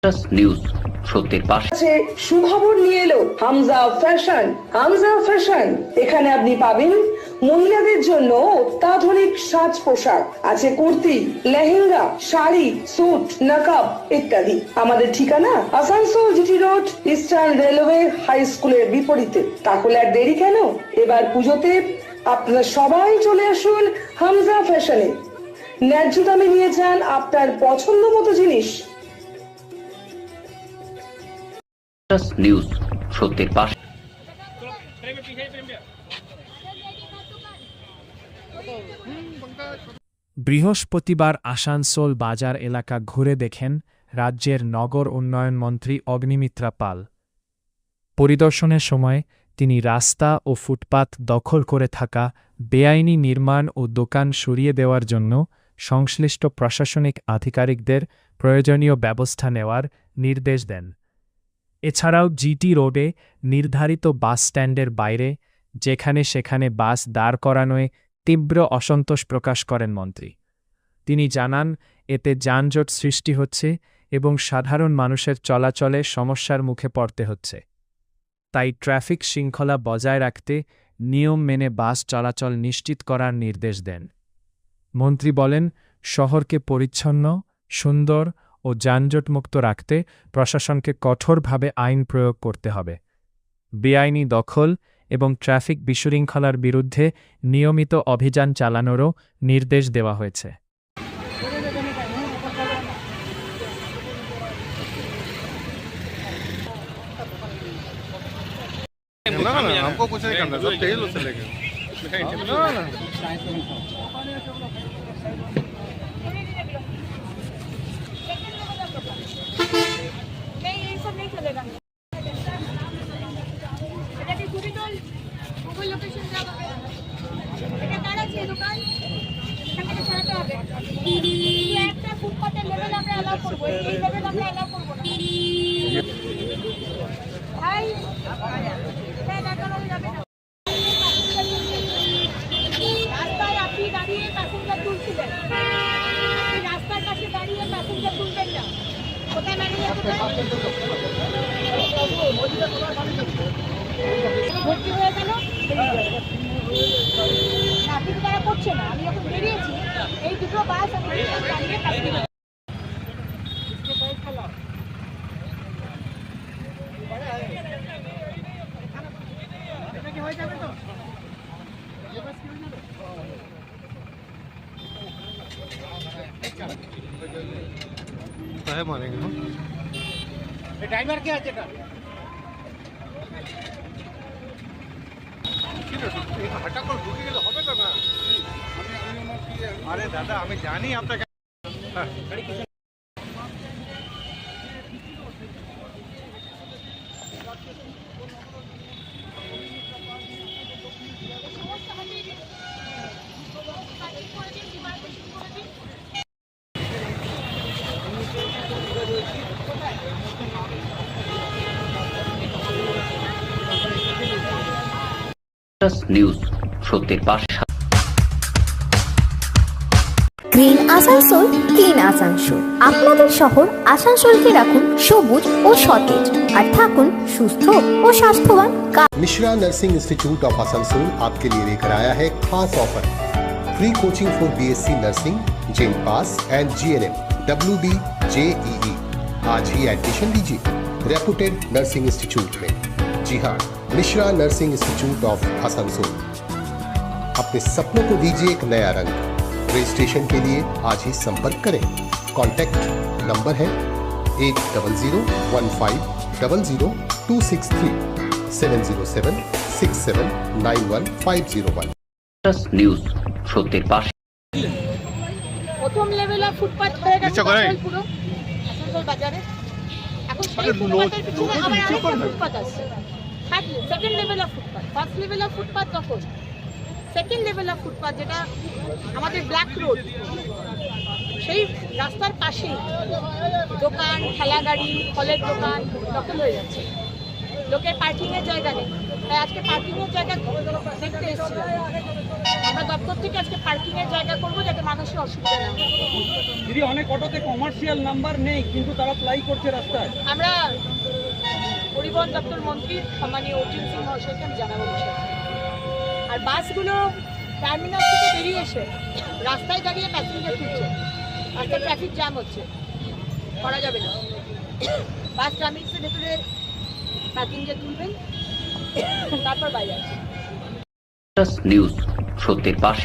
News সত্যের পাশে সুখবর নিয়ে এলো হামজা ফ্যাশন। হামজা ফ্যাশন, এখানে আপনি পাবেন মহিলাদের জন্য অত্যাধুনিক সাজ পোশাক, আছে কুর্তি, লেহেঙ্গা, শাড়ি, স্যুট, নকাব ইত্যাদি। আমাদের ঠিকানা Asansol GT road, Eastern Railway high স্কুলের বিপরীতে। তাহলে আর দেরি কেন, এবার পুজোতে আপনারা সবাই চলে আসুন হামজা ফ্যাশনে। ন্যায্য দামে নিয়ে যান আপনার পছন্দ মতো জিনিস। নিউজ সত্যের পাশে। বৃহস্পতিবার আসানসোল বাজার এলাকা ঘুরে দেখেন রাজ্যের নগর উন্নয়ন মন্ত্রী অগ্নিমিত্রা পাল। পরিদর্শনের সময় তিনি রাস্তা ও ফুটপাত দখল করে থাকা বেআইনি নির্মাণ ও দোকান সরিয়ে দেওয়ার জন্য সংশ্লিষ্ট প্রশাসনিক আধিকারিকদের প্রয়োজনীয় ব্যবস্থা নেওয়ার নির্দেশ দেন। এছাড়াও জিটি রোডে নির্ধারিত বাস স্ট্যান্ডের বাইরে যেখানে সেখানে বাস দাঁড় করানোয় তীব্র অসন্তোষ প্রকাশ করেন মন্ত্রী। তিনি জানান, এতে যানজট সৃষ্টি হচ্ছে এবং সাধারণ মানুষের চলাচলে সমস্যার মুখে পড়তে হচ্ছে। তাই ট্রাফিক শৃঙ্খলা বজায় রাখতে নিয়ম মেনে বাস চলাচল নিশ্চিত করার নির্দেশ দেন। মন্ত্রী বলেন, শহরকে পরিচ্ছন্ন, সুন্দর ও যানজটমুক্ত রাখতে প্রশাসনকে কঠোরভাবে আইন প্রয়োগ করতে হবে। বেআইনি দখল এবং ট্রাফিক বিশৃঙ্খলার বিরুদ্ধে নিয়মিত অভিযান চালানোরও নির্দেশ দেওয়া হয়েছে। हमको कुछ नहीं करना, सब तेल उससे लेके नहीं, ये सब नहीं चलेगा। এটা কি ছবি তোল, গুগল লোকেশন যাবে। এটা কার আছে দোকান, এখান থেকে সরাতে হবে। কিন্তু একটা ফুটপাতের লেভেল আমরা অ্যালাউ করবো, এই লেভেল আমরা অ্যালাউ করবো না। ভাই, এটা দেখানো যাবে না। রাস্তায় আপনি দাঁড়িয়ে প্যাসেঞ্জার তুলছিলেন, রাস্তার কাছে দাঁড়িয়ে প্যাসেঞ্জার তুলবেন না। কোথায় ম্যানেজার, ভর্তি হয়ে গেল, আপনি তো তারা করছে না। আমি যখন বেরিয়েছি, এই দুটো বাস আমি দাঁড়িয়ে প্যাসেঞ্জার হয়ে যাবে তো है मारेंगे हम। ड्राइवर क्या আছে এটা हटा कर ढुके গেলে হবে তো না। আরে দাদা, আমি জানি আপনাকে নিউজ সত্যের পাশে। Green Asansol, clean Asansol. আপনাদের শহর আসানসোলকে রাখুন সবুজ ও সতেজ, আর থাকুন সুস্থ ও স্বাস্থ্যবান। Mishra nursing institute of Asansol आपके लिए लेकर आया है खास offer. Free coaching for BSc nursing, जेन pass and GNM, WB, JEE। आज ही एडमिशन लीजिए रेपुटेड नर्सिंग इंस्टीट्यूट में। जी हाँ, Mishra nursing institute of Asansol. अपने सपनों को दीजिए एक नया रंग। रजिस्ट्रेशन के लिए आज ही संपर्क करें। कॉन्टैक्ट नंबर है 8015000263 70767911501। নিউজ সত্যের পাশে। প্রথম লেভেল অফ ফুটপাত হয়ে গেছে পুরো আসানসোল বাজারে। এখন সেই ফুটপাতের পিছনে আবার আরেকটা ফুটপাত আছে। Second level of footpath, first level of footpath তখন, সেকেন্ড লেভেল অফ ফুটপাত যেটা আমাদের ব্ল্যাক রোড, সেই রাস্তার পাশেই দোকান, ঠেলা গাড়ি, ফলের দোকান দখল হয়ে যাচ্ছে। লোকের পার্কিংয়ের জায়গা নেই। তাই আজকে পার্কিং এর জায়গা দেখতে এসেছিলাম। আমরা দপ্তর থেকে আজকে পার্কিং এর জায়গা করবো যাতে মানুষের অসুবিধা না হয়। দিদি অনেক অটোতে কমার্শিয়াল নাম্বার নেই কিন্তু তারা প্লাই করছে রাস্তায়। আমরা পরিবহন দপ্তর মন্ত্রী সম্মানীয় অর্জুন সিং মহাশয়কে আমি জানাবো বিষয়টা। আর বাসগুলো টার্মিনাল থেকে বেরিয়ে এসে রাস্তায় দাঁড়িয়ে প্যাসেঞ্জার তুলছে, রাস্তায় ট্রাফিক জ্যাম হচ্ছে, করা যাবে না। বাস টার্মিনাসের ভেতরে প্যাসেঞ্জার তুলবেন, তারপর বাইরে আসবেন। নিউজ সত্যের পাশে।